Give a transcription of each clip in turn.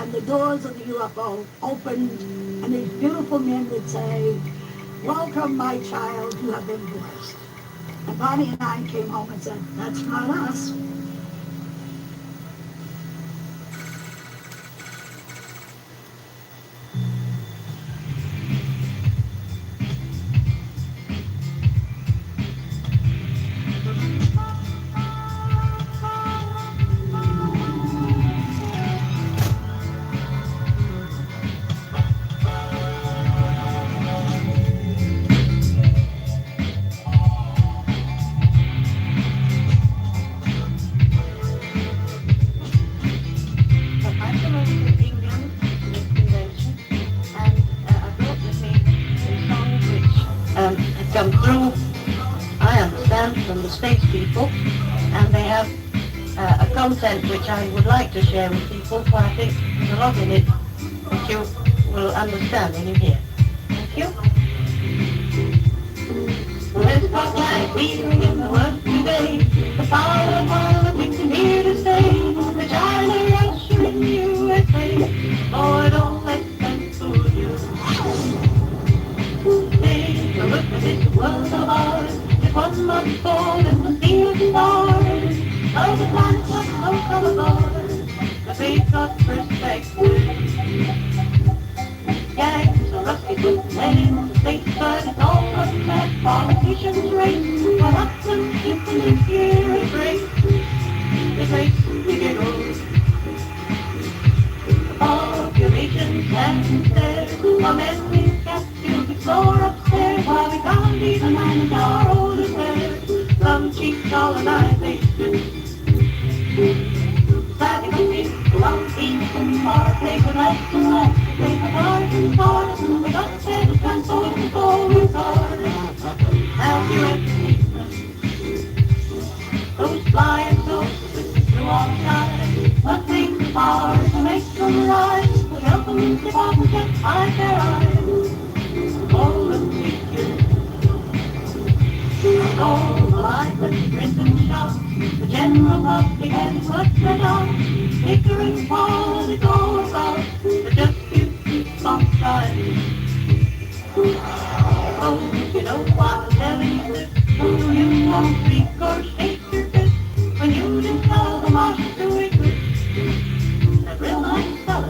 and the doors of the UFO opened, and these beautiful men would say, "Welcome, my child, you have been blessed." And Bonnie and I came home and said, "That's not us." Come through, I understand, from the space people, and they have a content which I would like to share with people, for I think there's a lot in it that you will understand when you hear. Thank you. Let's talk like we're in the world today, the power of all we can hear to say, the China, Russia, and USA, boy, don't let them fool you. Take a look at this world of ours. It's one month old and the fields and bars. Other planets like no come aboard. The faith of perspective. Gangs of rusty foot men, states, but it's all from that politicians race. What happens if the nuclear is race? It makes you get old. The population stands there, a man with cats to the floor upstairs, while we can't even manage our old affairs. Some cheap colonization. Savvy people on peace and far, take a left and left, take a hard and far, we got to transport and forward hard. As you empty those flying souls through all time, nothing the power to make them rise, but help them to walk and get by their eyes. All the teachers, all the life that's risen shop, the general public has what they're done, figuring politics all about, but just you keep on trying. Oh, you know what I'm telling you, oh, you won't speak or shake your fist when you didn't tell the Martians to exist. That real nice fella.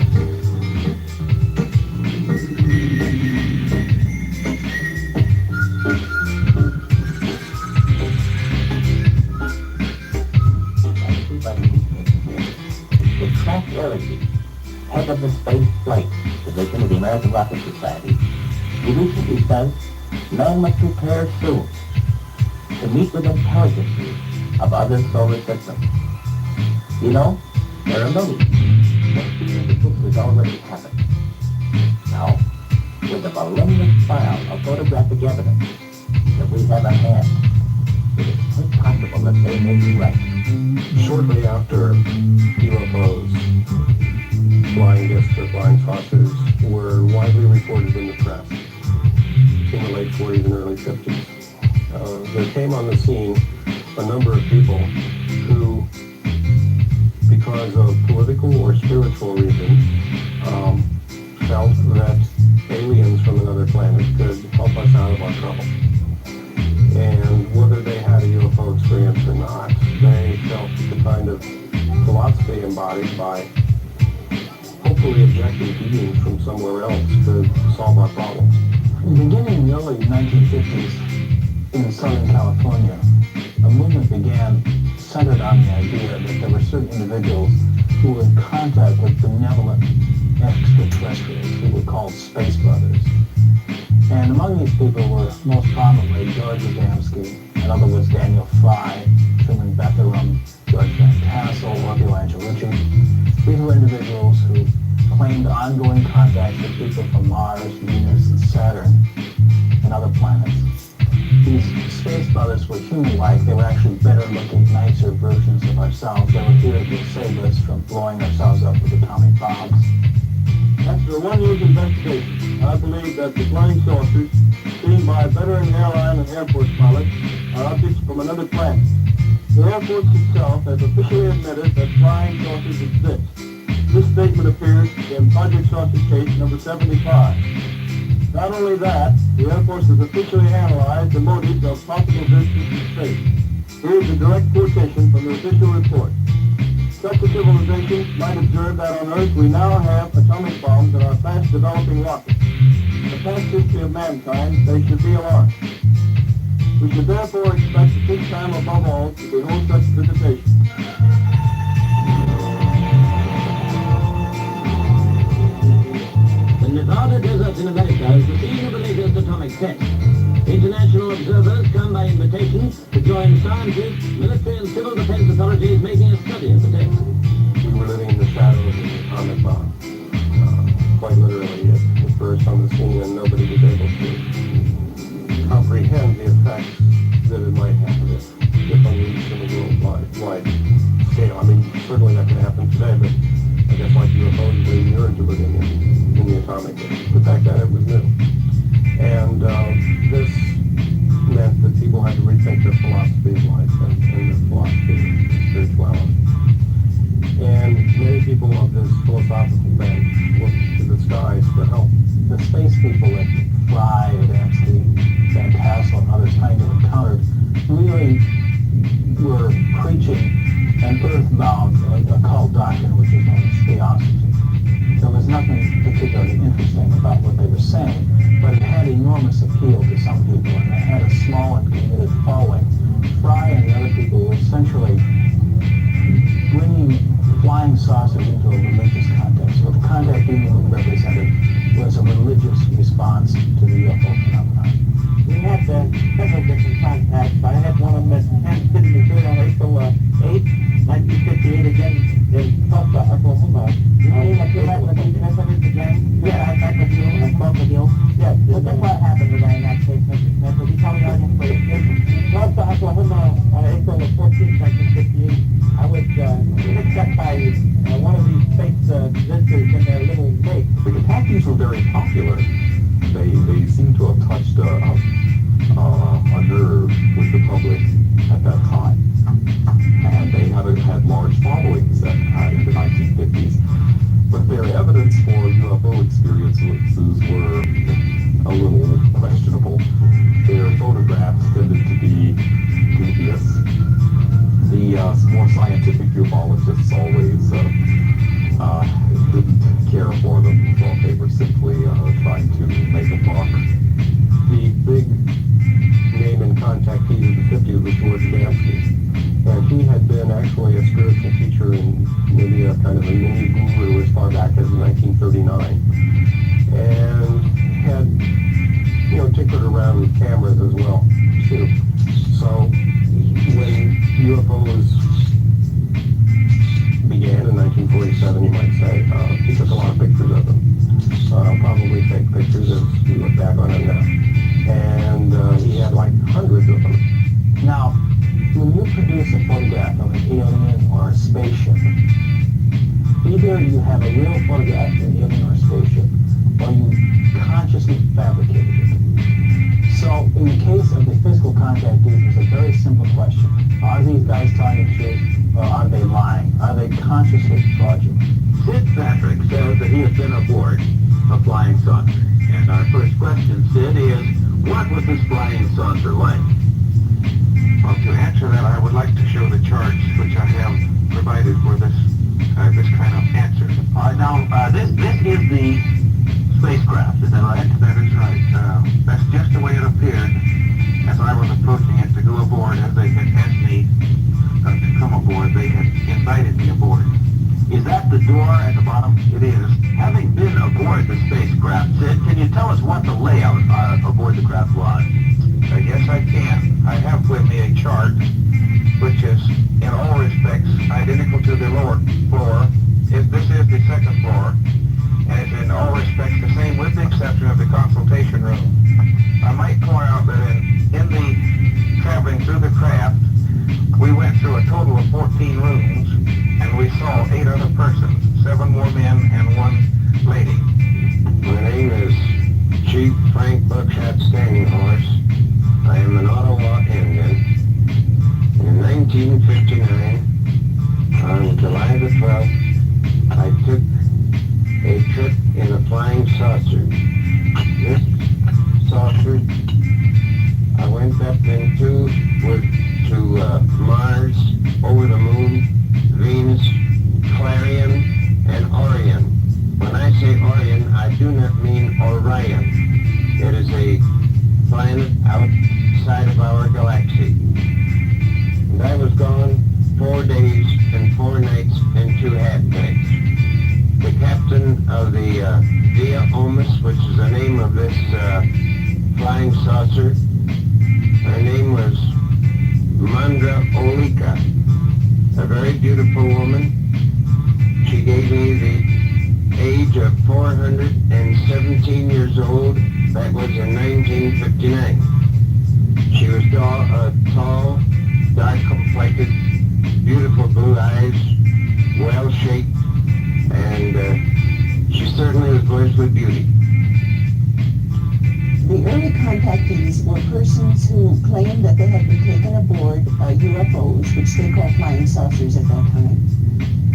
The Tranquility, head of the space flight division of the American Rocket Society, he recently says man must prepare soon to meet with intelligences of other solar systems. You know, there are millions. This has already happened. Now, with the voluminous file of photographic evidence that we have at hand, it is quite possible that they may be right. Shortly after UFOs, flying discs or flying saucers, were widely reported in the press in the late 40s and early 50s. There came on the scene a number of people who, because of political or spiritual reasons, felt that aliens from another planet could help us out of our trouble. And whether they had a UFO experience or not, they felt the kind of philosophy embodied by hopefully objective beings from somewhere else could solve our problems. Beginning in the early 1950s in Southern California, a movement began centered on the idea that there were certain individuals who were in contact with benevolent extraterrestrials who were called Space Brothers. And among these people were most prominently George Adamski, in other words Daniel Fry, Truman Bethurum, George Van Tassel, Orville Angelucci. These were individuals who claimed ongoing contact with people from Mars, Venus, and Saturn, and other planets. These Space Brothers were human-like. They were actually better-looking, nicer versions of ourselves. They were here to save us from blowing ourselves up with atomic bombs. After 1 year's investigation, I believe that the flying saucers seen by veteran airline and Air Force pilots are objects from another planet. The Air Force itself has officially admitted that flying saucers exist. This statement appears in Project Sausage Case number 75. Not only that, the Air Force has officially analyzed the motives of possible visitors to space. Here is a direct quotation from the official report. Such a civilization might observe that on Earth we now have atomic bombs and our fast developing rockets. In the past history of mankind, they should be alarmed. We should therefore expect at this time above all to behold such visitation. The Nevada desert in America is the scene of the latest atomic test. International observers come by invitation to join scientists, military and civil defense authorities making a study of the test. We were living in the shadow of the atomic bomb. Quite literally, it burst on the scene and nobody was able to comprehend the effects that it might have if unleashed on a worldwide scale. I mean, certainly that can happen today, but I guess like UFOs, we're inured to living in the atomic age. But back then it was new. And this meant that people had to rethink their philosophy of life and their philosophy of spirituality. And many people of this philosophical bent looked to the skies for help. The space people that Fry, Adamski, Van Tassel, and others kind of encountered really were preaching an earthbound occult doctrine, which is known as theosophy. There was nothing particularly interesting about what they were saying, but it had enormous appeal to some people, and they had a small and committed following. Fry and the other people were essentially bringing flying saucers into a religious context. What the contact being represented was a religious response to the UFO phenomenon. We had several different contacts. I had one of them at Kansas City, Missouri on April 8, 1958, again in Tulsa, Oklahoma. You met with these visitors again? Yeah, I met with you and spoke with you. Yes. Well, then what happened with that in that case, Mr. Smith? Will you tell the audience, please? Tulsa, Oklahoma on April 14, 1958. I was picked up by one of these space visitors in their little lake. The Kentuckies were very popular. They seemed to have touched a nerve with the public at that time. And they had large followings in the 1950s. But their evidence for UFO experiences were a little questionable. Their photographs tended to be dubious. The more scientific ufologists always didn't care for them. Well, they were simply trying to make a buck. The big name in contactee of the 50s was George Adamski. And he had been actually a spiritual teacher in maybe a kind of a mini guru as far back as 1939. And had, tinkered around with cameras as well, too. So when UFOs began in 1947, you might say, he took a lot of pictures of them. Probably fake pictures as we look back on it now. And he had like hundreds of them. Now, when you produce a photograph of an alien or a spaceship, either you have a real photograph of an alien or a spaceship, or you consciously fabricated it. So, in the case of the physical contactees, it's a very simple question. Are these guys telling the truth, or are they lying? Are they consciously fraudulent? Sid Patrick says that he has been aboard a flying saucer. And our first question, Sid, is what was this flying saucer like? Well, to answer that, I would like to show the charts which I have provided for this kind of answer. Now, this is the spacecraft, is that right? That is right. That's just the way it appeared as I was approaching it to go aboard. As they had asked me to come aboard, they had invited me aboard. Is that the door at the bottom? It is. Having been aboard the spacecraft, Sid, can you tell us what the layout aboard the craft was? Yes, I can. I have with me a chart which is in all respects identical to the lower floor. This is the second floor, and it's in all respects the same with the exception of the consultation room. I might point out that in the traveling through the craft, we went through a total of 14 rooms, and we saw 8 other persons, 7 more men and 1 lady. My name is Chief Frank Buckshot Standing Horse. I am an Ottawa Indian. In 1959, on July the 12th, I took saucer. This saucer I went up into was to Mars, over the moon, Venus, Clarion, and Orion. When I say Orion, I do not mean Orion. It is a planet outside of our galaxy. And I was gone 4 days and 4 nights and 2 half days. The captain of the Via Omus, which is the name of this flying saucer, her name was Mandra Olika, a very beautiful woman. She gave me the age of 417 years old. That was in 1959. She was tall, dark-complected, beautiful blue eyes, well-shaped, and she certainly was blessed with beauty. The early contactees were persons who claimed that they had been taken aboard UFOs, which they called flying saucers at that time,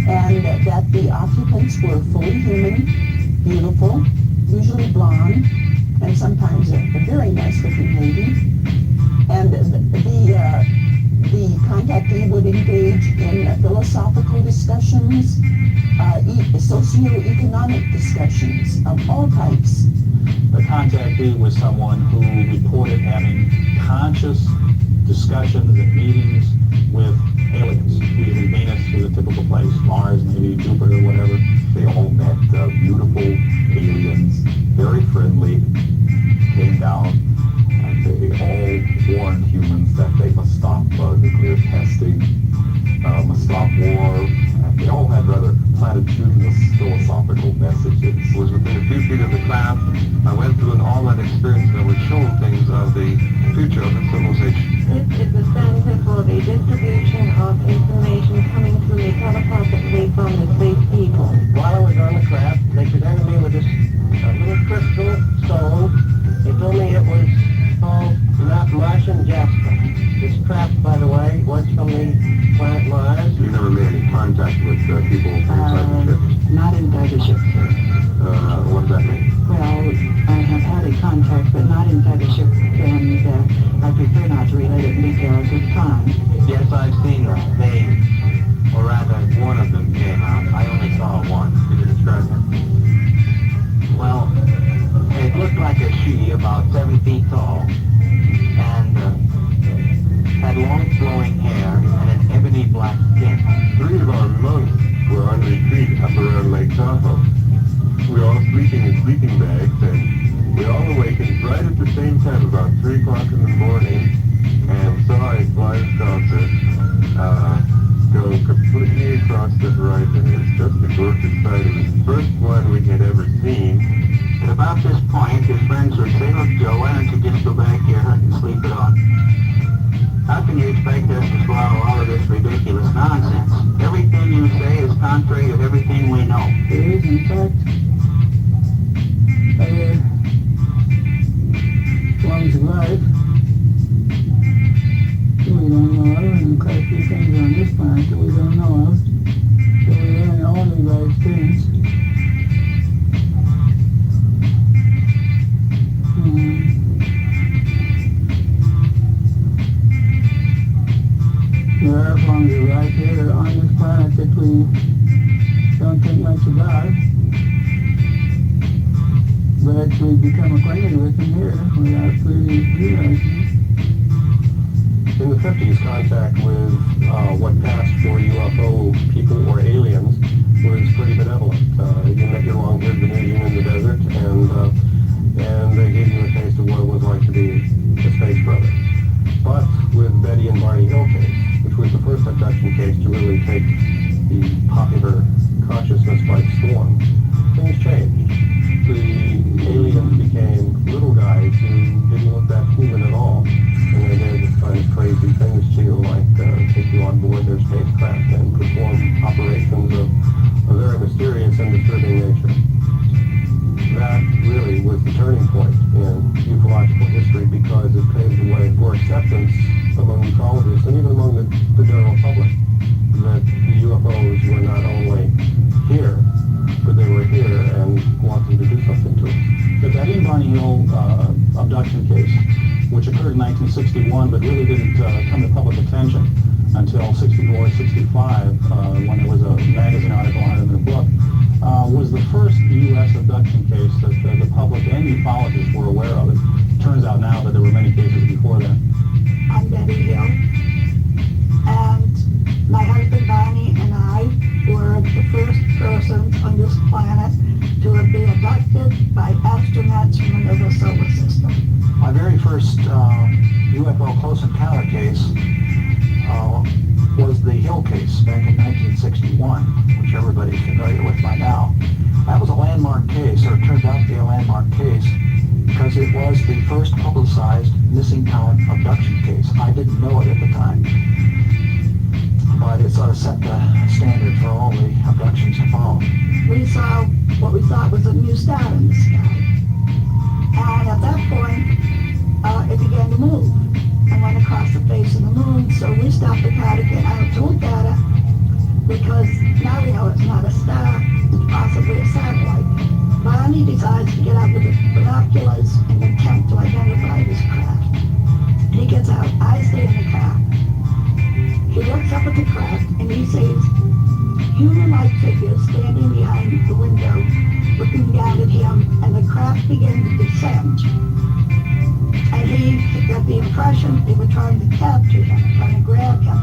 and that the occupants were fully human, beautiful, usually blonde, and sometimes a very nice-looking lady. And the contactee would engage in philosophical discussions, socioeconomic discussions of all types. The contactee was someone who reported having conscious discussions and meetings with aliens. Usually Venus was a typical place, Mars, maybe Jupiter, whatever. They all met beautiful aliens, very friendly, came down, and they all warned humans that they must stop nuclear testing, must stop war. They all had rather platitudinous philosophical messages. It was within a few feet of the craft. I went through an all-night experience that was showing things of the future of the civilization. It was then for the distribution of information coming to me telepathically from the space people. While I was on the craft, they presented me with this little crystal stone. They told me it was called Martian jasper. This craft, by the way, was from the planet Mars. You never made any contact with people from inside the ship? Not inside the ship, sir. What does that mean? Well, I have had a contact, but not inside the ship, and I prefer not to relate it in detail at this time. Yes, I've seen them. They, or rather, one of them came out. I only saw one. Could you describe him? Well, it looked like a she, about 7 feet tall, and had long flowing hair and an ebony black skin. 3 of our monks were on retreat up around Lake Tahoe. We were all sleeping in sleeping bags, and we all awakened right at the same time, about 3 o'clock in the morning, and saw a flying saucer go completely across the horizon. It was just a gorgeous sight. It was the first one we had ever seen. At about this point, his friends would say, "Look, Joe, why don't you just go back to your hut and sleep it off? How can you expect us to swallow all of this ridiculous nonsense? Everything you say is contrary to everything we know." There is, in fact, forms of life that we don't know of, and quite a few things on this planet that we don't know of, that we learn only by experience. There are forms of life here on this planet that we don't think much about, but we become acquainted with them here without really realizing it. In the 50s, contact with what passed for UFO people or aliens was pretty benevolent. You met your long-haired Venusian in the desert, and they gave you a taste of what it was like to be a space brother. But with Betty and Barney Hill case, which was the first abduction case to really take the popular consciousness by storm, things changed. The aliens became little guys who didn't look that human at all, and they did this kind of crazy things to you, like take you on board their spacecraft and perform operations of a very mysterious and disturbing nature. That really was the turning point in ufological history, because it paved the way for acceptance among ufologists and even among the general public that the UFOs were not only here, but they were here and wanted to do something to it. Bunny Hill abduction case, which occurred in 1961, but really didn't come to public attention until 64, 65, when there was a magazine article on it in a book, was the first U.S. abduction case that the public and ufologists were aware of. It turns out now that there were many cases before that. I'm Betty Hill, and my husband Barney and I were the first persons on this planet to have been abducted by astronauts from another solar system. My very first UFO close encounter case was the Hill case back in 1961, which everybody's familiar with by now. That was a landmark case, or it turned out to be a landmark case, because it was the first publicized missing time abduction case. I didn't know it at the time, but it sort of set the standard for all the abductions to follow. We saw what we thought was a new star in the sky, and at that point, it began to move and went across the face of the moon. So we stopped the car to get out to look at it, because now we know it's not a star, it's possibly a satellite. Barney decides to get out with the binoculars in an attempt to identify this craft. He gets out, I stay in the car. He looks up at the craft and he sees human-like figures standing behind the window, looking down at him, and the craft began to descend. And he got the impression they were trying to capture him, trying to grab him.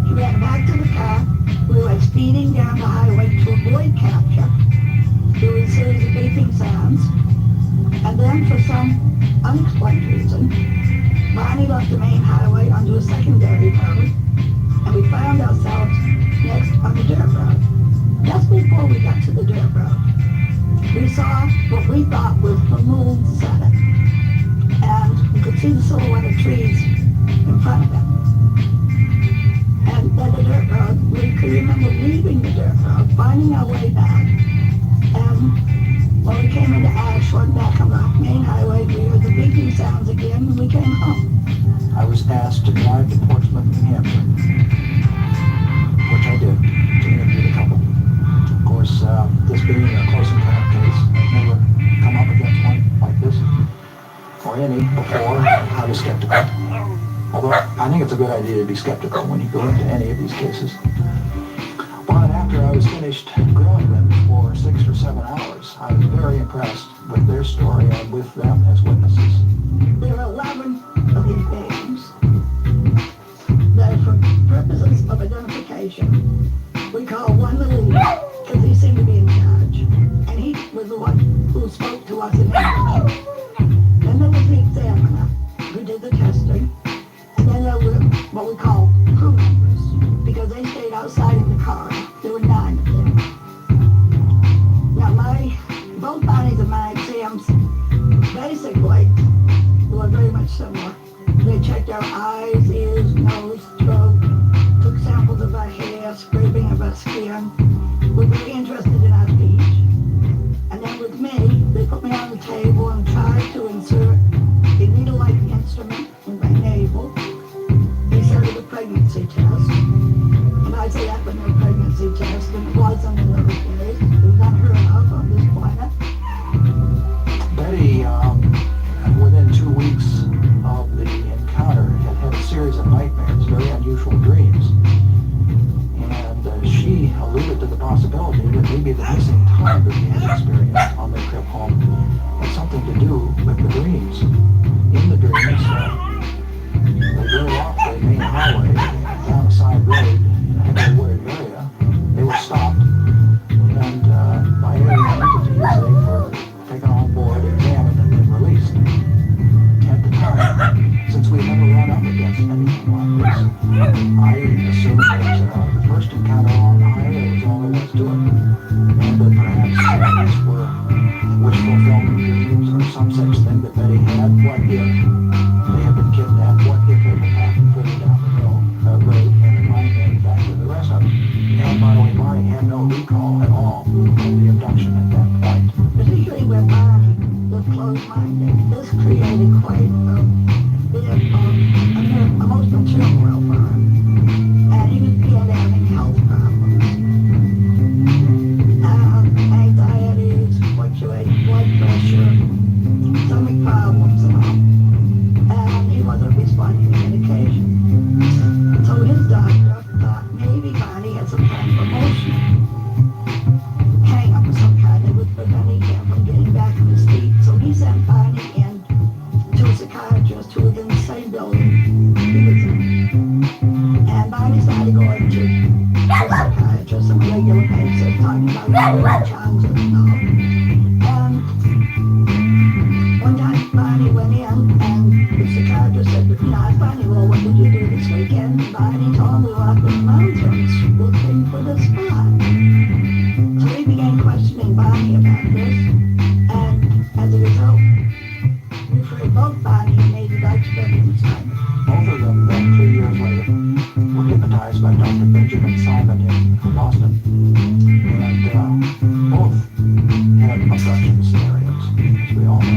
He ran back to the car. We were speeding down the highway to avoid capture. There was a series of beeping sounds. And then, for some unexplained reason, Barney left the main highway onto a secondary road, and we found ourselves next on the dirt road. Just before we got to the dirt road, we saw what we thought was the moon setting. And we could see the silhouette of trees in front of it. And then the dirt road, we could remember leaving the dirt road, finding our way back. And when we came into Ashland, back on the main highway, we heard the beeping sounds again, and we came home. I was asked to drive to Portsmouth, New Hampshire, which I did, to interview the couple. Of course, this being a close encounter case, I've never come up against one like this, or any before. I was skeptical. Although I think it's a good idea to be skeptical when you go into any of these cases. But after I was finished grilling them for 6 or 7 hours, I was very impressed with their story and with them as witnesses. There are 11 of these beings that, for purposes of identification, we call one the leader, because he seemed to be in charge. And he was the one who spoke to us in English. Then there was the examiner, who did the testing. And then there were what we call crew members, because they stayed outside in the car. There were 9 of them. Now, both Barney's and my exams basically were very much similar. They checked our eyes, ears, nose, throat, took samples of our hair, scraping of our skin, were very interested in our speech. And then with me, they put me on the table and tried to insert a needle-like instrument in my navel. They started a pregnancy test. And I say that wasn't a pregnancy test, and it wasn't in those days. It was unheard of on this planet. Betty, within 2 weeks of the encounter, had a series of nightmares, very unusual dreams. And she alluded to the possibility that maybe the missing time that we had experienced on their trip home had something to do with the dreams. In the dreams, they drove off the main highway down a side road in a heavily wooded area. They were stopped, and by alien entities, they were taken on board, examined, and then released. At the time, since we had never run up against anything like this, I assumed that the first encounter on the highway was all there was to it, and that perhaps these were wish fulfillment dreams or some such thing that Betty had. What if they had been kidnapped? What if it had happened further down the road and it might have been back to the rest of it? And by the way, Barney had no recall at all of the abduction at that point. Particularly where Barney was closed-minded. This created quite a bit of emotional turmoil for him. And he began having health problems. Anxieties, fluctuating blood pressure, mountains and all. And one time Bonnie went in and the psychiatrist said, I asked Bonnie, well, what did you do this weekend? Bonnie told him we were up in the mountains looking for the spot. So we began questioning Bonnie about this, and as a result, we freed both Bonnie and Major Dutch inside. Both of them, then 3 years later, were hypnotized by Dr. Benjamin Simon in Boston. And both had abduction scenarios, as we all know.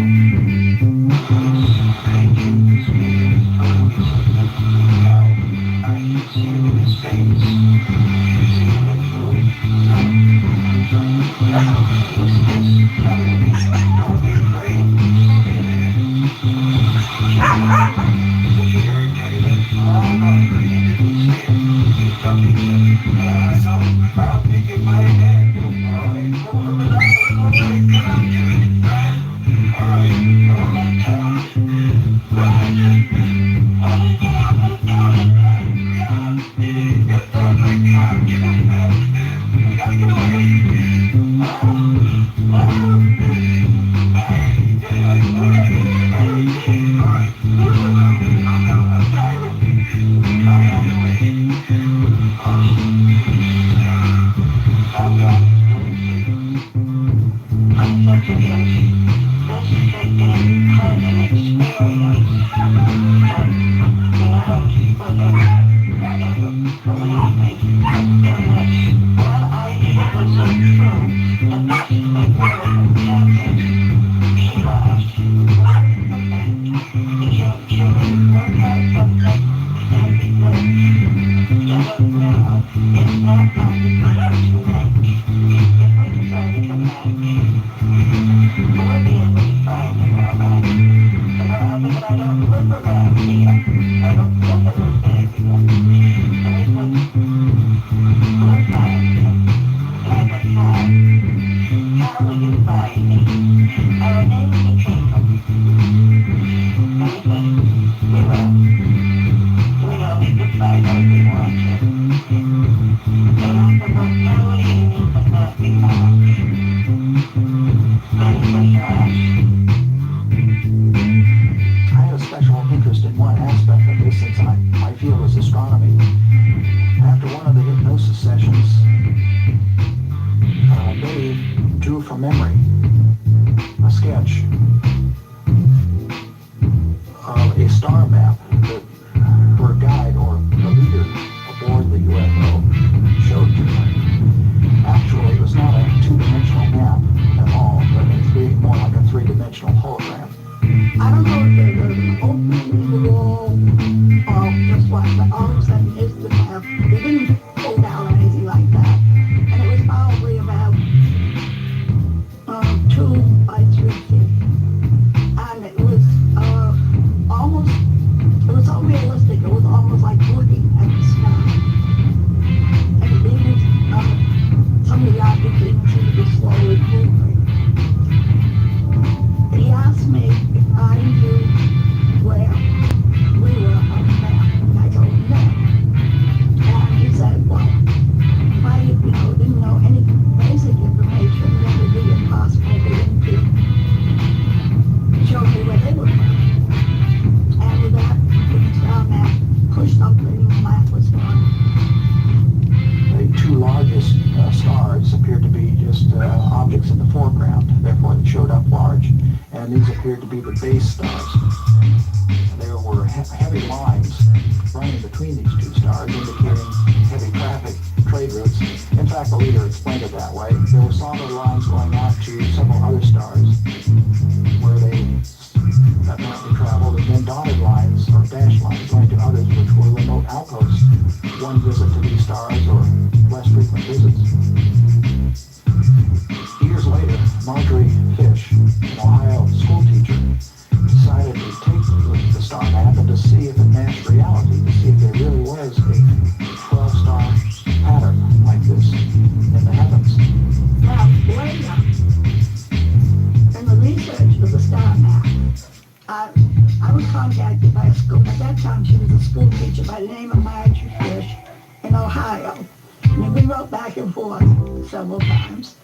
And we wrote back and forth several times.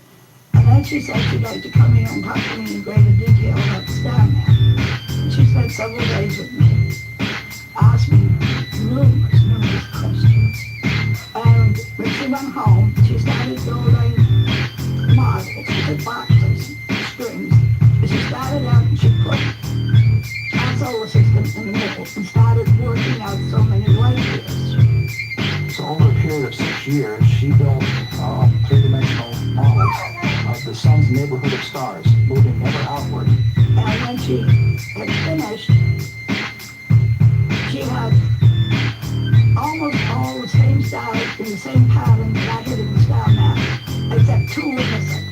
And then she said she'd like to come here and talk to me in greater detail about the star map. And she spent several days with me, asked me numerous questions. And when she went home, she started building models with boxes, strings. And she started out and she put our solar system in the middle and started working out so many light years. So over a period of 6 years, she built three-dimensional models of the sun's neighborhood of stars, moving ever outward. And when she had finished, she had almost all the same stars in the same pattern that I had in the star map, except two were missing.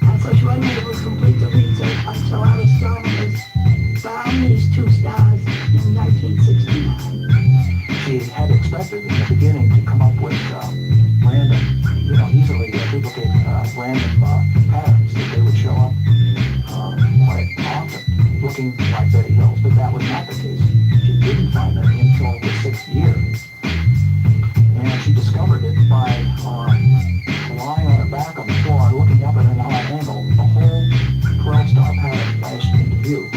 And so she wasn't able to complete the research until our astronomers found these two stars in 1969. She had expected in the beginning to come up with random, easily duplicate random patterns that they would show up quite often, looking like Betty Hills, but that was not the case. She didn't find them until the 6th year. And she discovered it by lying on her back on the floor and looking up at an odd angle. The whole 12-star pattern flashed into view.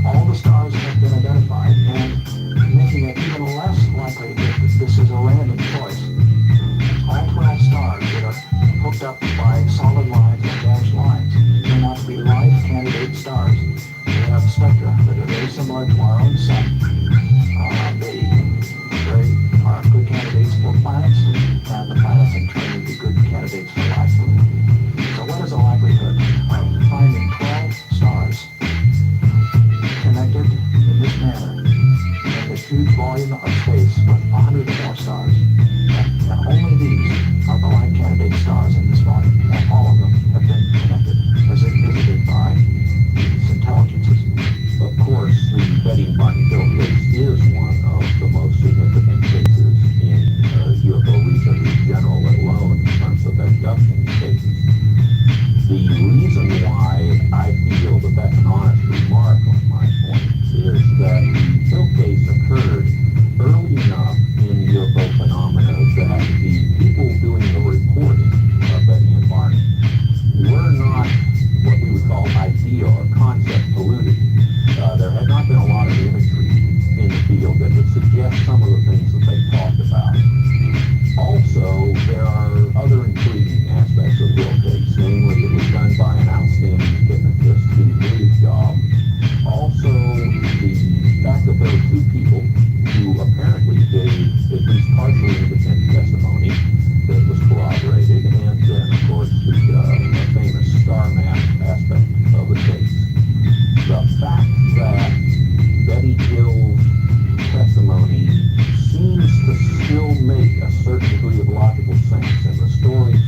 All the stars have been identified, and making it even less likely that this is a random choice. All 12 stars that are hooked up by solid lines and dashed lines turn out to be live candidate stars. They have spectra that are very similar to our own sun. They are good candidates for planets, and the planets in turn would be good candidates for life. So what is the likelihood of finding 12 stars connected in this manner in this huge volume of space with 100 or more stars? And only these are the life candidate stars in this volume, and all of them have been connected as if visited by these intelligences. Of course, the Betty and Barney Hill case is one of the most significant cases in UFO research in general, let alone in terms of abduction cases. The reason why I feel that that's an honest remark on my point is that the Hill case occurred early enough in UFO phenomena that the people doing the reporting of Betty and Barney were not what we would call idea or concept polluted. There had not been a lot of imagery in the field that would suggest some of the things that they talked about. Also, there are other intriguing aspects of the Hill case, namely it was done by an outstanding hypnotist who did his job. Also, the fact that there were two people who apparently gave at least partially independent testimony that was corroborated, and then, of course, the famous star map aspect of the case. The fact that Betty Hill's testimony seems to still make a certain degree of logical sense, and the story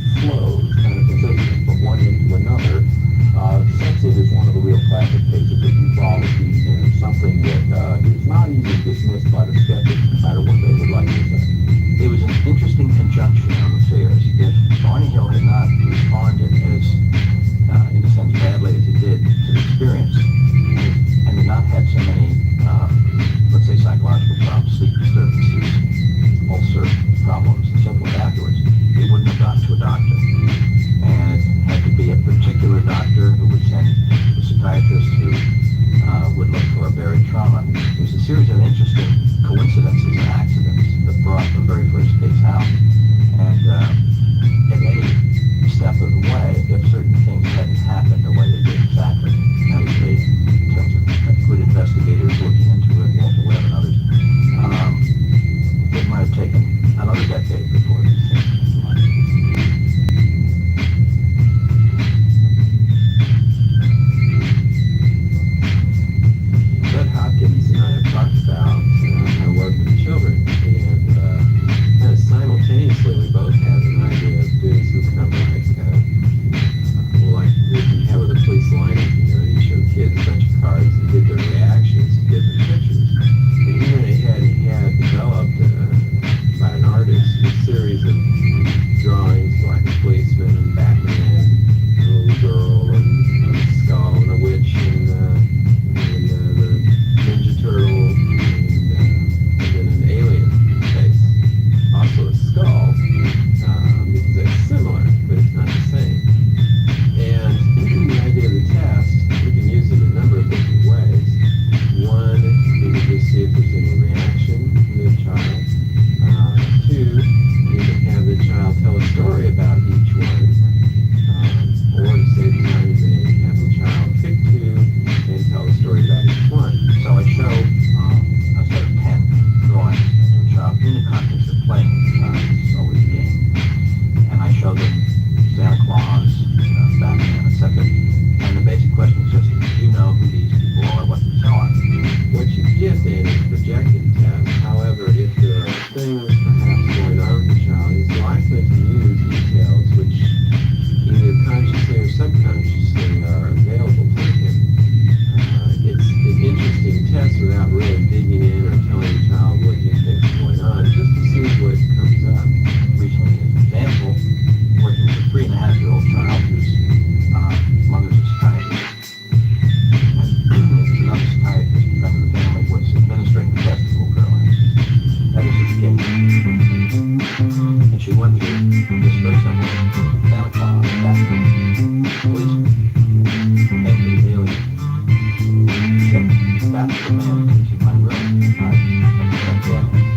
that's the man in my room.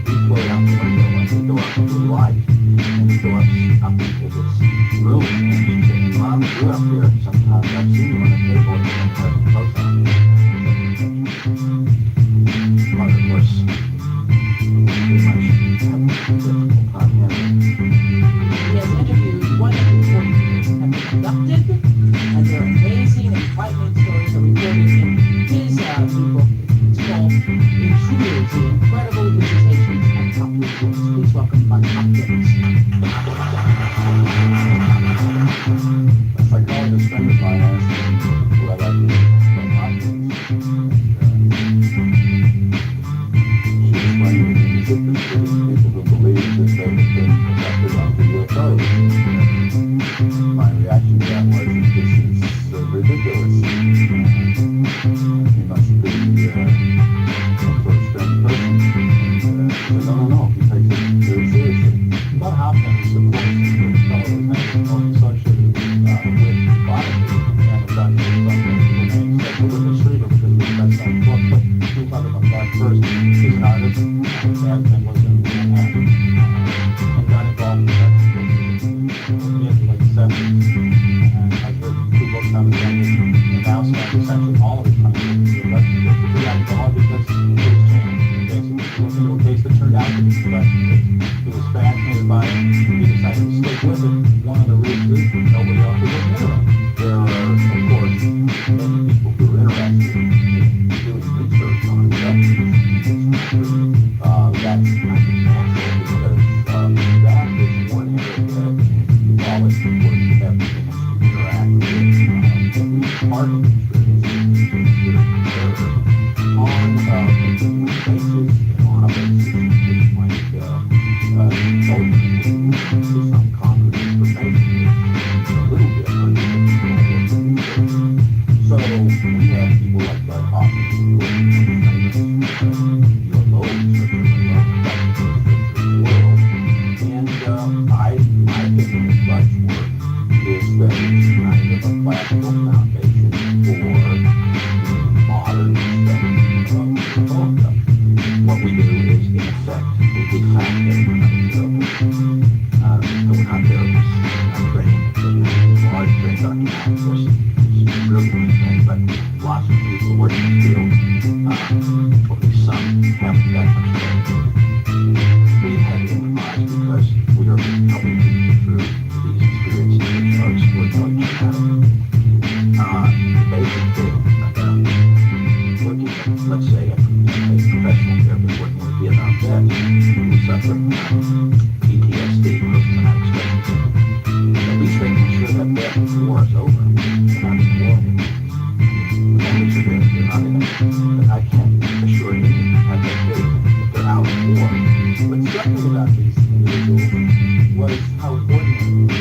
He'd float out the window and he'd go up to the light. And he'd go up into this room and he'd say, Mom, you're up here. Sometimes I've seen you on a table and you've got clothes on. But of course, pretty much have a difficult time handling. He has interviewed 140 people have been abducted, and their amazing and frightening stories are recorded in his new book. It's called Intruders, The Incredible Visitations at Hopkins Books. Please welcome Bud Hopkins. A psychologist friend of mine asked me who I like to Bud Hopkins. She explained to me he's interested in people who believe that they have been abducted onto UFOs. My reaction to that was, this is ridiculous. He must be some sort of strange person. I said, no, he takes it very seriously. Bud Hopkins, of course, is the fellow who's most associated with bodies and abductions from the remains of the witness reader, because we've got some book, but we'll talk about that first. He's an artist and was in Manhattan and got involved in that in the late 70s. And I've written 2 books on the subject, and now spent essentially all of his time with the investigators. He got involved because it was changed. Basically, looking into a case that turned out to be investigated. He was fascinated by it. He decided to stick with it. One of the reasons nobody else was interested. There are, of course, many people who are interested in doing research on abductions. That's kind of natural because that is one area that knowledge would have the chance to interact with part of the experience on a continuous basis, on a basis which might go to some concrete information. It's a little bit so we have people like Bud Hopkins who are famous UFOs that are in the world. And my opinion of Bud's work is that it's kind of a classical foundation for modern study of UFO. What we do is, in effect, we fact that we're not therapists. We're not therapists. We're not trained. Large trained archaeologists, of course, is brilliant thing, but lots of people work in the field, at least some haven't that much training. We've had to improvise because we are helping people through these experiences which are extraordinarily traumatic. The basic thing about working, let's say, a professional therapist working with Vietnam vets who suffer from PTSD, post-traumatic stress disorder. At least making sure that that war is over. They're not in war anymore. As long as they're not in it. But I can't assure you that they're out of war. What struck me about these individuals was how ordinary they were.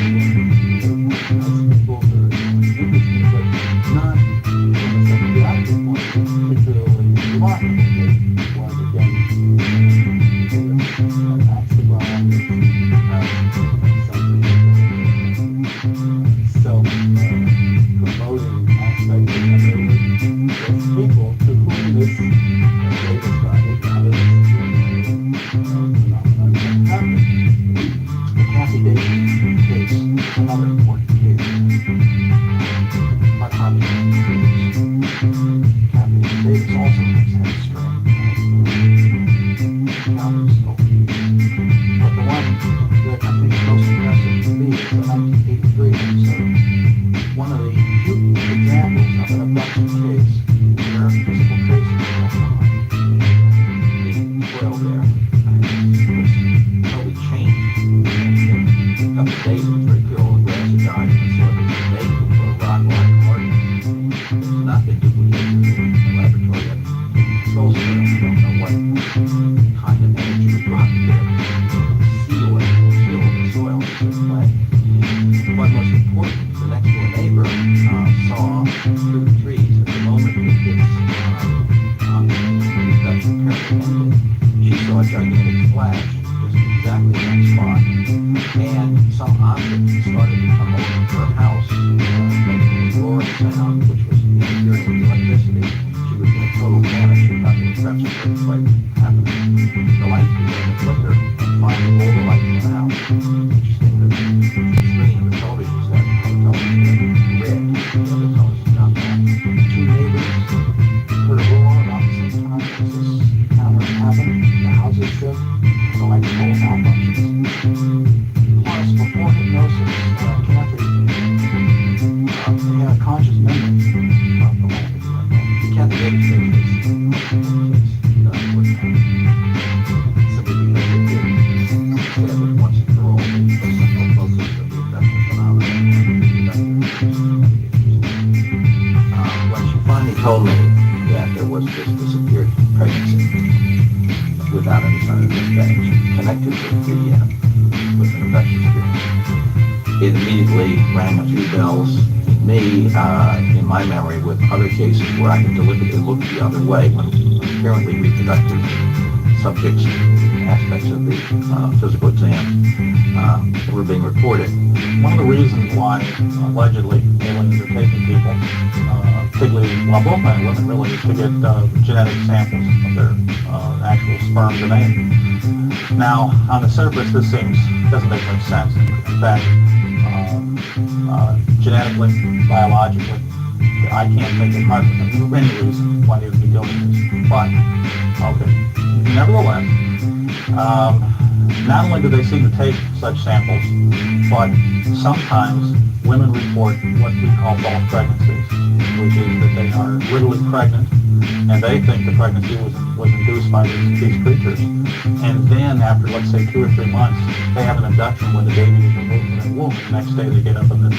Nice people, they're interesting, but not from a psychiatric point of view, particularly remarkable. They wanted to get an axe to grind, abduction takes place happening. The lights begin to flicker and finally all the lights in the house. Interesting that the screen of the television set is red. The other television not that. Two neighbors heard a roar about the same time as this encounter happened. The houses shook, the electrical malfunctions. Plus, before hypnosis, Kathy, they had a conscious memory of the life of the UFO. Kathy Davis did this. Simply because it did establish once and for all the central focus of the abduction phenomenon. When she finally told me that there was this disappeared pregnancy without any sign of miscarriage connected with an abduction experience, it immediately rang a few bells in me, in my memory, with other cases where I had deliberately looked the other way when apparently reproductive subjects, aspects of the physical exam were being reported. One of the reasons why allegedly aliens are taking people, particularly, well, both men and women really, is to get genetic samples of their actual sperms and eggs. Now, on the surface, this doesn't make much sense. In fact, genetically, biologically, I can't think of hardly any reason why they would be doing this. But, okay, nevertheless, not only do they seem to take such samples, but sometimes women report what we call false pregnancies, which is that they are literally pregnant, and they think the pregnancy was induced by these creatures. And then after, let's say, 2 or 3 months, they have an abduction when the baby is removed from the womb. The next day they get up and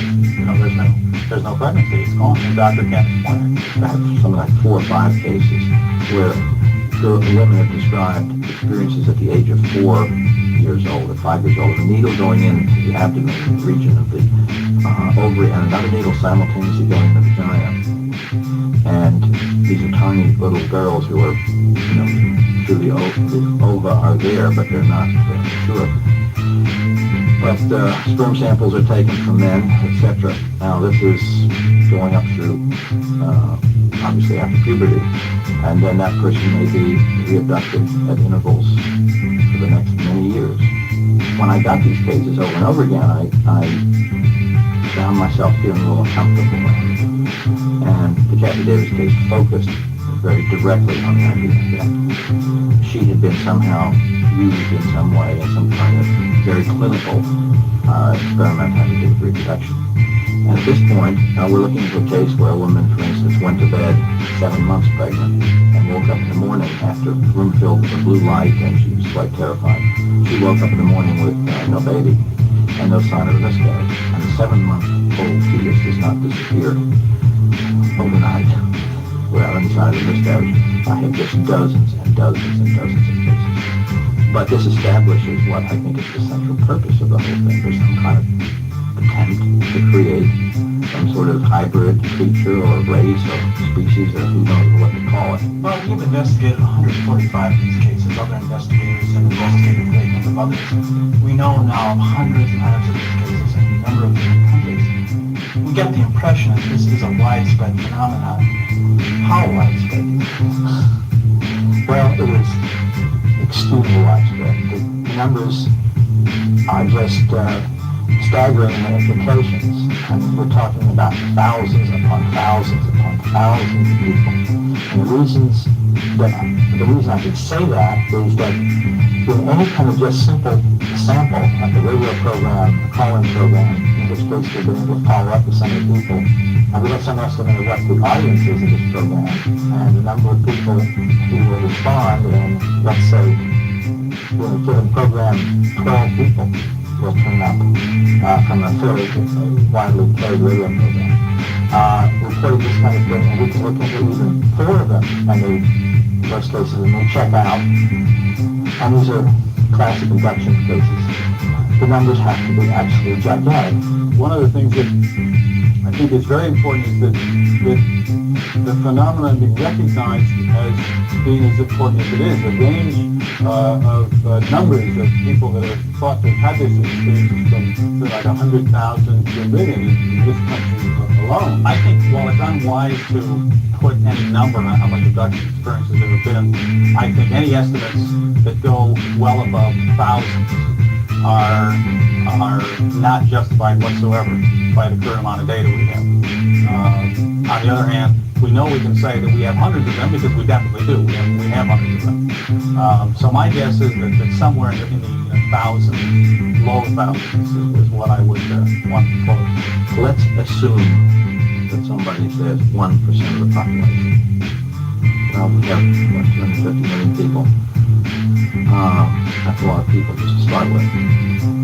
there's no pregnancy. It's gone. The doctor can't explain it. I have something like 4 or 5 cases where women have described experiences at the age of 4 years old or 5 years old, a needle going into the abdomen region of the ovary and another needle simultaneously going in the vagina. And these are tiny little girls who are, through the ova are there, but they're not mature. But sperm samples are taken from men, etc. Now this is going up through, obviously after puberty, and then that person may be re-abducted at intervals for the next many years. When I got these cases over and over again, I found myself feeling a little uncomfortable around it. And the Kathy Davis case focused very directly on the idea that she had been somehow used in some way in some kind of very clinical experiment having to do with reproduction. And at this point, we're looking at a case where a woman, for instance, went to bed 7 months pregnant and woke up in the morning after a room filled with a blue light, and she was quite terrified. She woke up in the morning with no baby and no sign of a miscarriage. And the 7-month-old fetus does not disappear overnight without any sign of a miscarriage. I have just dozens and dozens and dozens of cases. But this establishes what I think is the central purpose of the whole thing. There's some kind of attempt to create some sort of hybrid creature or race or species or who knows what to call it. Well, we've investigated 145 of these cases. Other investigators have investigated a great number of others. We know now of hundreds and hundreds of these cases in a number of different countries. We get the impression that this is a widespread phenomenon. How widespread? Well, it was extremely widespread. The numbers are just staggering in their implications. I mean, we're talking about thousands upon thousands upon thousands of people. And the reason I can say that is that in any kind of just simple sample, like a radio program, a call-in program, in which case we've been able to follow up with some of the people, and we have some estimate of what the audience is of this program, and the number of people who will respond, and let's say, in a given program, 12 people will turn up from a fairly widely played radio program. Reporting this kind of thing, and we can look into even 4 of them, and in most cases, and they check out, and these are classic abduction cases. The numbers have to be absolutely gigantic. One of the things that I think it's very important is that the phenomenon be recognized as being as important as it is. The range of numbers of people that are thought to have had this experience from like 100,000 to 1 million in this country alone. I think while it's unwise to put any number on how much abduction experiences there have been, I think any estimates that go well above thousands are not justified whatsoever by the current amount of data we have. On the other hand, we know we can say that we have hundreds of them because we definitely do. We have hundreds of them. So my guess is that somewhere in the thousands, low thousands is what I would want to quote. Let's assume that somebody says 1% of the population. Well, we have, 250 million people. That's a lot of people just to start with.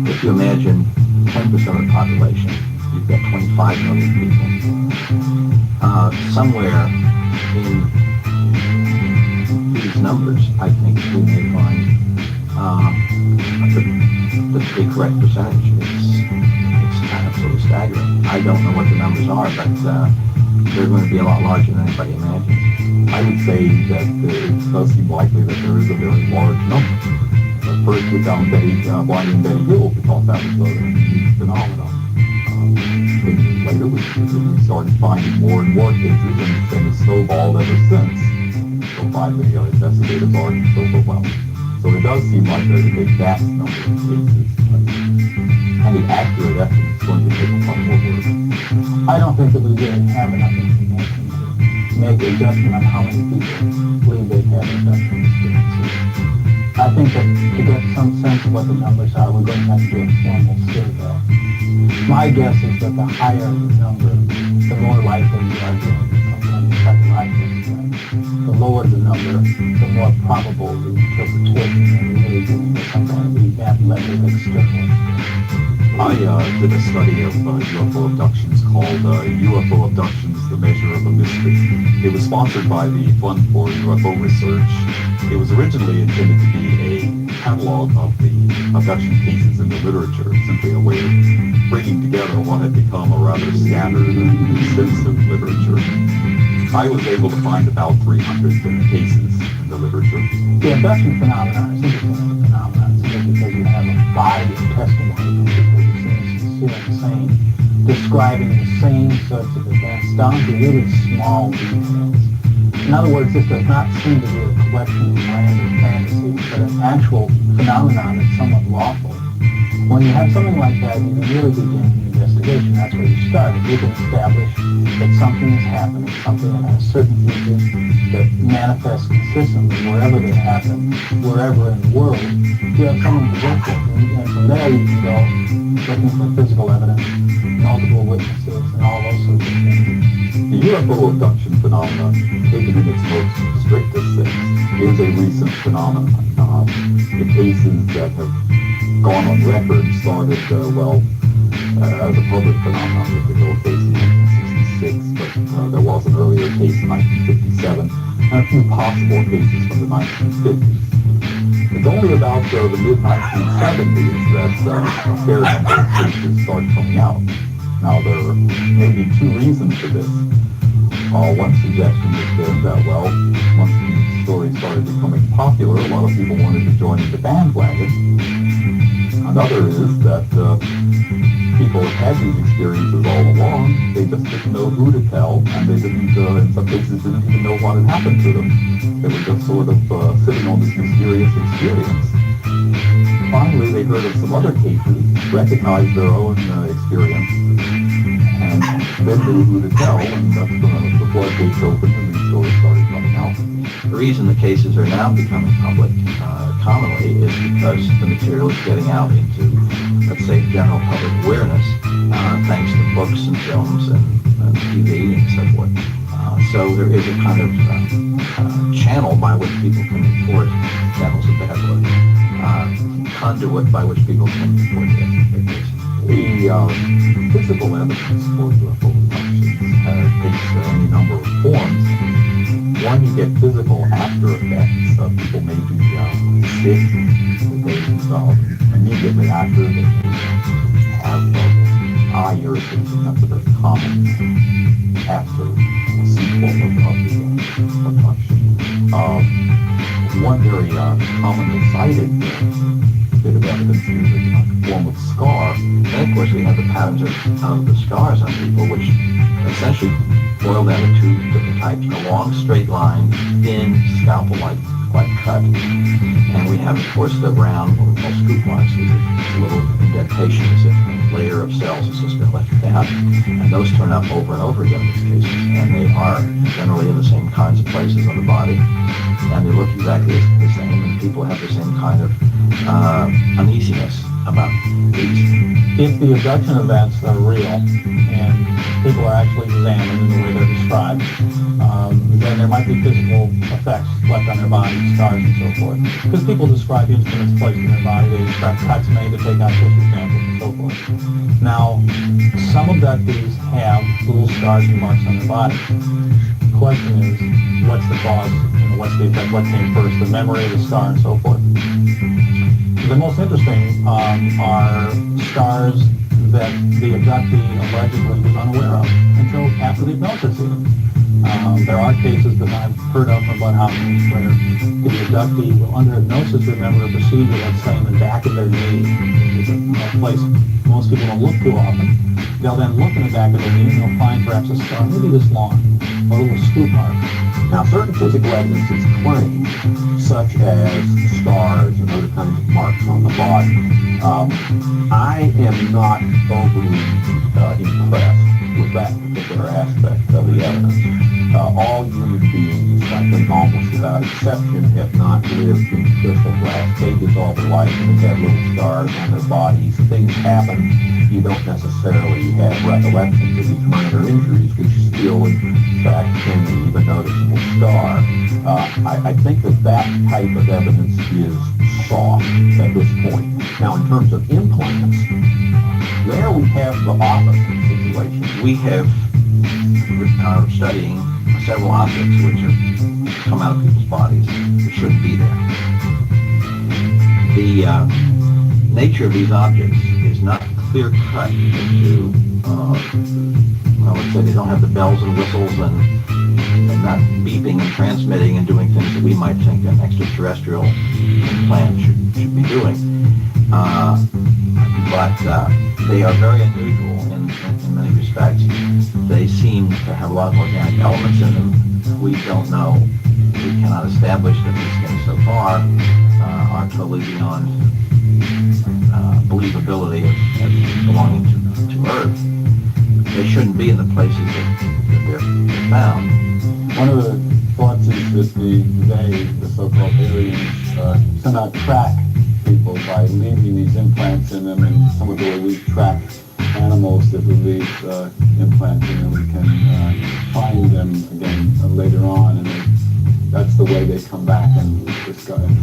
If you imagine 10% of the population, you've got 25 million people. Somewhere in these numbers, I think we may find the correct percentage. It's kind of sort of staggering. I don't know what the numbers are, but they're going to be a lot larger than anybody imagines. I would say that it does seem likely that there is a very large number. First we found Blind and Betty Hill because that was a unique phenomenon. Later we started finding more and more cases, and then it snowballed ever since. So finally investigators are overwhelmed. So it does seem like there's a vast number of cases. And the accurate estimate is going to take a lot more work. I don't think that we really have enough information to make a judgment on how many people believe they've had abduction experiences. I think that to get some sense of what the numbers are, we're going to have to do a formal survey. My guess is that the higher the number, the more likely you are dealing with some kind of psychological threat. The lower the number, the more probable the interpretation that we're really dealing with some kind of event level of external. I did a study of UFO abductions called UFO Abductions, the Measure of a Mystery. It was sponsored by the Fund for UFO Research. It was originally intended to be a catalog of the abduction cases in the literature, simply a way of bringing together what had become a rather scattered and extensive literature. I was able to find about 300 cases in the literature. The abduction phenomenon is interesting phenomenon because you have a body of testimony from people who seem sincere and sane, describing the same sorts of events down to really small details. In other words, this does not seem to be a collection of random fantasies, but an actual phenomenon that's somewhat lawful. When you have something like that, you can really begin the investigation. That's where you start. If you can establish that something has happened, something that has certain features that manifest consistently wherever they happen, wherever in the world, you have something to work with. And from there you can go looking for physical evidence, multiple witnesses, and all those sorts of things. The UFO abduction phenomenon, taken in its most strictest sense, is a recent phenomenon. The cases that have gone on record started, as a public phenomenon with the Hill case in 1966, but there was an earlier case in 1957, and a few possible cases from the 1950s. It's only about the mid-1970s that a fair number of cases started coming out. Now, there may be two reasons for this. One suggestion has been that, once these stories started becoming popular, a lot of people wanted to join the bandwagon. Another is that people have had these experiences all along. They just didn't know who to tell, and they didn't, in some cases, didn't even know what had happened to them. They were just sort of sitting on this mysterious experience. Finally, they heard of some other cases, recognized their own experience, and then knew who to tell, and that's when the floodgates opened and these stories started coming out. The reason the cases are now becoming public commonly is because the material is getting out into, let's say, general public awareness, thanks to books and films and TV and so forth. So there is a kind of channel by which people can report, channels of bad word, conduit by which people can report their cases. The physical evidence for UFO abductions takes any number of forms. One, you get physical after effects. People may be sick, they immediately after they have eye irritation. That's a very common after a sequel of the abduction. One very commonly cited bit of evidence is a form of scar. And of course, we have the patterns of the scars on people, which essentially boil down to two different types: a long, straight line, thin, scalpel-like cut. And we have, of course, the round, what we call scoop marks, which is a little indentation, as if a layer of cells has just been left out. And those turn up over and over again in these cases. And they are generally in the same kinds of places on the body. And they look exactly the same, and people have the same kind of uneasiness about these. If the abduction events are real and people are actually examined in the way they're described, then there might be physical effects left on their body, scars and so forth. Because people describe instruments placed in their body, they describe cuts made to take out tissue samples and so forth. Now, some abductees have little scars and marks on their body. The question is, what's the cause, what's the effect, what came first, the memory, the scar, and so forth. The most interesting are scars that the abductee allegedly was unaware of until after the hypnosis even. There are cases that I've heard of about happenings where the abductee will, under hypnosis, remember a procedure, let's say, in the back of their knee, which is a place most people don't look too often. They'll then look in the back of their knee and they'll find perhaps a scar, maybe this long, or a little scoop mark. Now, certain physical evidence is claimed, such as scars and other kinds of marks on the body. I am not overly impressed with that particular aspect of the evidence. All human beings, I think almost without exception, have not lived in crystal glass cages all their life and have had little scars on their bodies. Things happen. You don't necessarily have recollections of these minor injuries, which still, in fact, can leave a noticeable scar. I think that type of evidence is soft at this point. Now, in terms of implants, there we have the opposite situation. We are studying several objects which have come out of people's bodies that shouldn't be there. The nature of these objects is not clear-cut to, let's say they don't have the bells and whistles and not beeping and transmitting and doing things that we might think an extraterrestrial plant should be doing. But they are very unusual in many respects. They seem to have a lot of organic elements in them. We don't know. We cannot establish that these things so far are totally beyond believability as belonging to Earth. They shouldn't be in the places that they're found. One of the thoughts is that the so-called aliens, somehow track people by leaving these implants in them, and some of the way we track animals that we leave implants in, and we can find them again later on, and that's the way they come back and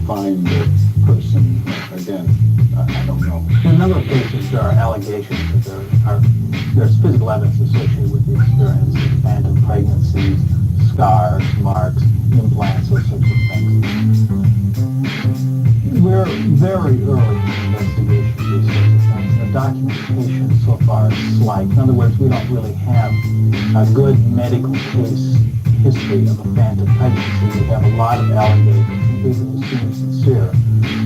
find the person again. I don't know. In a number of cases, there are allegations that there's physical evidence associated with the experience of phantom pregnancies, scars, marks, implants, those sorts of things. We're very early in the investigation of these sorts of things. The documentation so far is slight. In other words, we don't really have a good medical case history of a phantom pregnancy. We have a lot of allegations and people who seem sincere,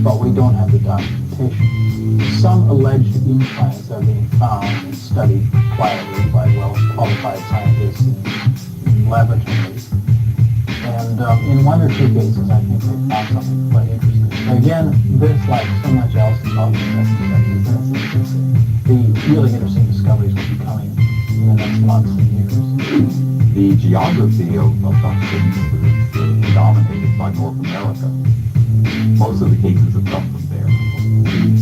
but we don't have the documentation. Some alleged implants are being found and studied quietly by well-qualified scientists in laboratories. And in one or two cases, I think they found something quite interesting. Again, this, like so much else in all the investigations, the really interesting discoveries will be coming in the next months and years. The geography of abductions is dominated by North America. Most of the cases have come from there.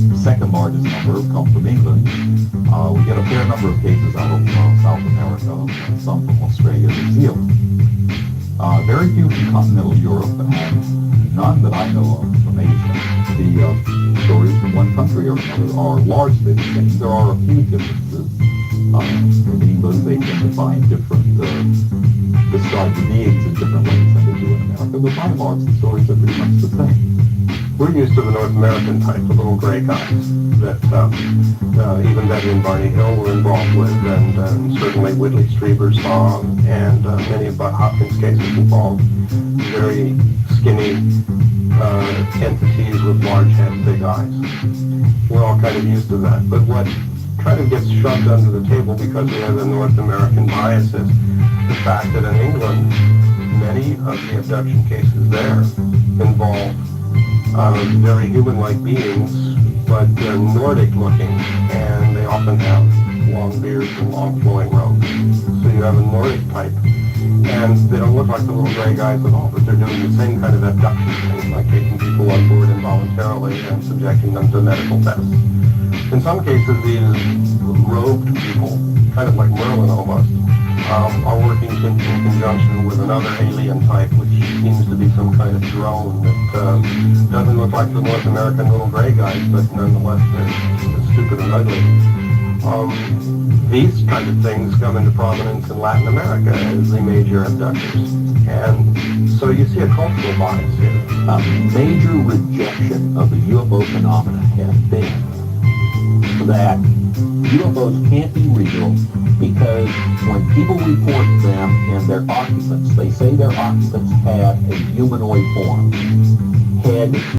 The second largest number have come from England. We get a fair number of cases out of South America and some from Australia and New Zealand. Very few from continental Europe, and none that I know of from Asia. The stories from one country or another are largely the same. There are a few differences. In England, they tend to find different, describe the beings in different ways than they do in America, but by and large, the stories are pretty much the same. We're used to the North American type, the little gray guys that even Betty and Barney Hill were involved with, and certainly Whitley Strieber saw, and many of Bud Hopkins' cases involved very skinny entities with large heads, big eyes. We're all kind of used to that. But what kind of gets shoved under the table because we have the North American bias is the fact that in England, many of the abduction cases there involve very human-like beings, but they're Nordic-looking, and they often have long beards and long flowing robes. So you have a Nordic type, and they don't look like the little gray guys at all, but they're doing the same kind of abduction things, like taking people on board involuntarily and subjecting them to medical tests. In some cases, these robed people, kind of like Merlin almost, are working in conjunction with another alien type, which seems to be some kind of drone that doesn't look like the North American little gray guys, but nonetheless they're stupid and ugly. These kind of things come into prominence in Latin America as the major abductors. And so you see a cultural bias here. A major rejection of the UFO phenomena has been that UFOs can't be real because when people report them and their occupants, they say their occupants have a humanoid form, head,